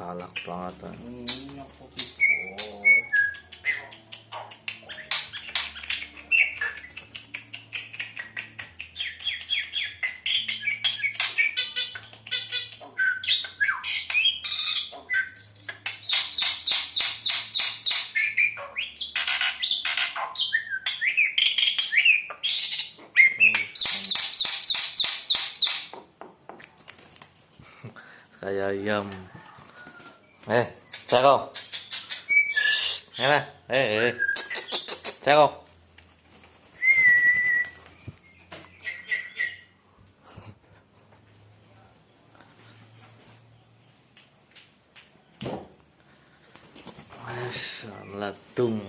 galak banget. Aku gitu. Kayak ayam. Ceko. Mana? Ceko. Masya Allah, tung.